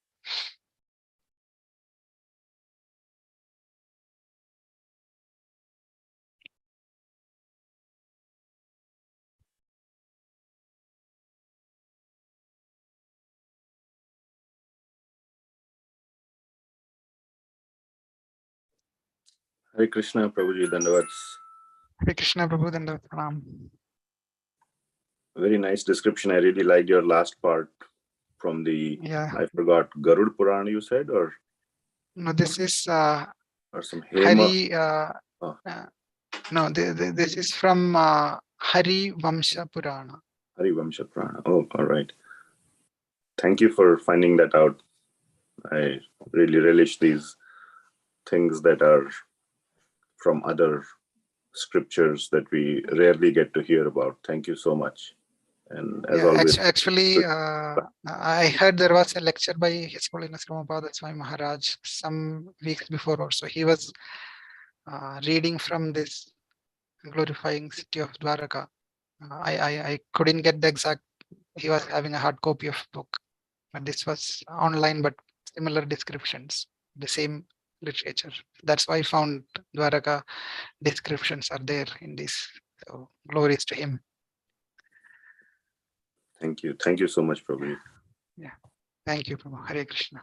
Hare Krishna, Prabhuji, Dandavats. Hare Krishna, Prabhu Dandavat Pranam. Very nice description. I really liked your last part from the, Yeah. I forgot, Garud Purana you said, or No, this is or some Hema. Hari. Oh. No, this is from Hari Vamsha Purana. Hari Vamsha Purana. Oh, all right. Thank you for finding that out. I really relish these things that are from other scriptures that we rarely get to hear about. Thank you so much. And as always, Actually, I heard there was a lecture by His Holiness Ramapada Swami Maharaj some weeks before also. He was reading from this glorifying city of Dwaraka. I couldn't get the exact, he was having a hard copy of book, but this was online, but similar descriptions, the same literature. That's why I found Dwaraka descriptions are there in this. So glories to him. thank you. Thank you so much, Prabhu. Yeah. Thank you, Prabhu. Hare Krishna.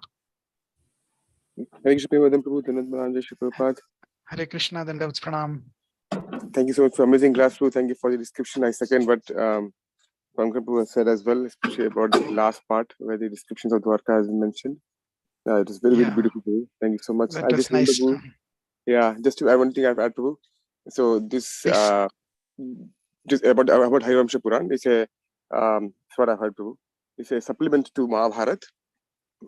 Hare Krishna, Prema Vardhan, Prabhu, Dhanat Maharaj, Shri Prabhupada. Hare Krishna, Dandavats Pranam. Thank you so much for amazing class, Prabhu. Thank you for the description. I second what Pankaj Prabhu has said as well, especially about the last part where the descriptions of Dwarka has been mentioned. It is very, very beautiful, Prabhu. Thank you so much. That I was just remember, nice. Prabhu, yeah, just to add one thing I've added, Prabhu. So this Please. just about Harimamsha Puran, it's a that's what I've heard, Prabhu. It's a supplement to Mahabharata,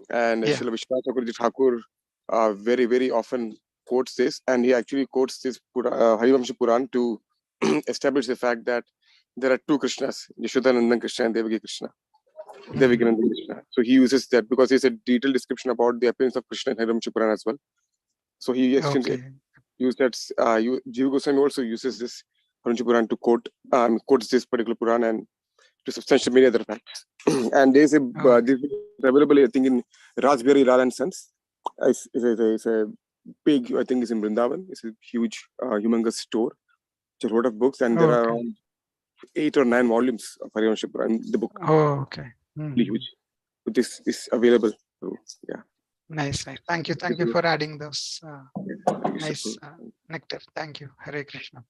and Srila Vishwanath Thakur very, very often quotes this, and he actually quotes this Harimamsha Puran to establish the fact that there are two Krishnas, Yashodanandan Krishna and Devaki Krishna. Devakinandan Krishna. So he uses that because it's a detailed description about the appearance of Krishna in Harimamsha Puran as well. So he used that. Jiva Goswami also uses this Harimamsha Puran to quotes this particular Puran and to substantiate many other facts. And there's a this is available, I think, in Raspberry Lal and Sons. It's a big, I think, it's in Vrindavan. It's a huge, humongous store. It's a lot of books, and there are around 8 or 9 volumes of Harimamsha Puran. The book. Oh, okay. Huge. But this is available. So, yeah. Nice. Thank you for adding those nice nectar. Thank you. Hare Krishna.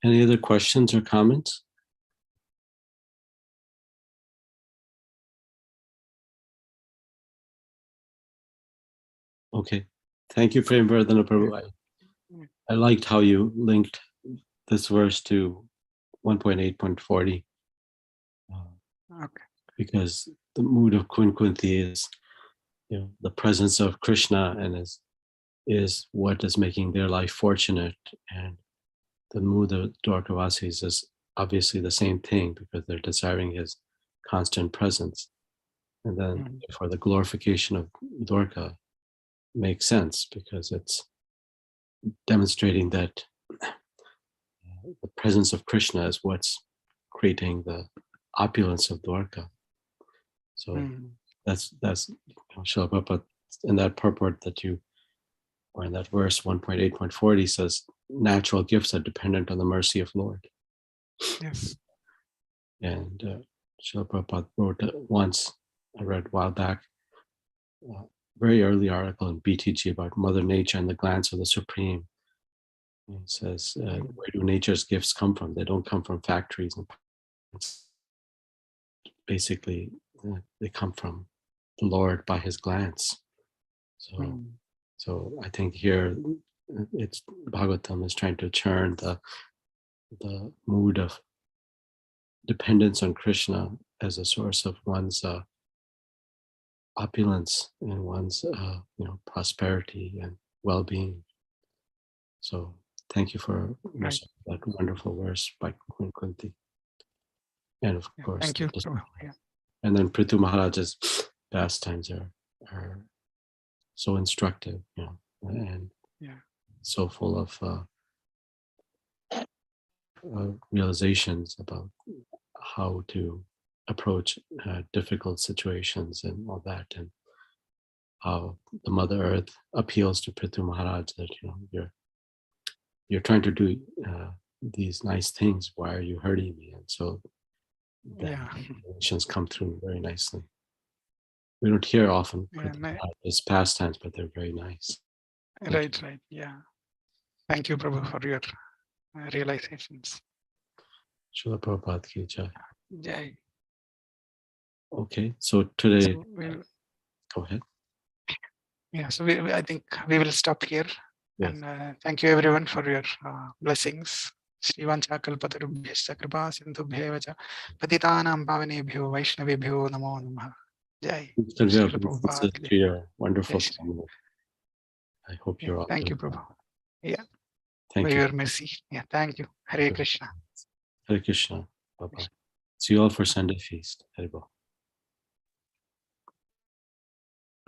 Any other questions or comments? Okay. Thank you, Prema Vardhan, Prabhu. I liked how you linked this verse to 1.8.40. Because the mood of Kunti is, the presence of Krishna and is what is making their life fortunate, and the mood of Dwarkavasis is obviously the same thing because they're desiring his constant presence. And then for the glorification of Dwarka makes sense because it's demonstrating that the presence of Krishna is what's creating the opulence of Dwarka. So that's Srila Prabhupada in that purport that or in that verse 1.8.40 says, natural gifts are dependent on the mercy of Lord. Yes. And Srila Prabhupada wrote once, I read a while back, very early article in BTG about Mother Nature and the glance of the Supreme. And it says, where do nature's gifts come from? They don't come from factories. Basically, they come from the Lord by his glance. So I think here it's Bhagavatam is trying to churn the mood of dependence on Krishna as a source of one's opulence and one's prosperity and well-being. So thank you for that wonderful verse by Queen Kunti. And of course, thank you. Yeah. And then Prithu Maharaj's pastimes are so instructive, and so full of realizations about how to approach difficult situations and all that, and how the Mother Earth appeals to Prithu Maharaj that you're trying to do these nice things. Why are you hurting me? And so the relations come through very nicely. We don't hear often his pastimes, but they're very nice. Right. Yeah. Thank you, Prabhu, for your realizations. Srila Prabhupada ki jai. Jai. Okay, so today, go ahead. Yeah, so I think we will stop here. Yes. And thank you everyone for your blessings. Shrivanchakalpatarubhyascha kripa sindhubhyev cha patitanam pavanebhyo vaishnavebhyo namo namah. Jai. To your wonderful family. I hope you're all thank you, Prabhu. Yeah. Thank for you. your mercy. Yeah, thank you. Hare Krishna. Hare Krishna. Bye-bye. See you all for Sunday feast. Hare Bol.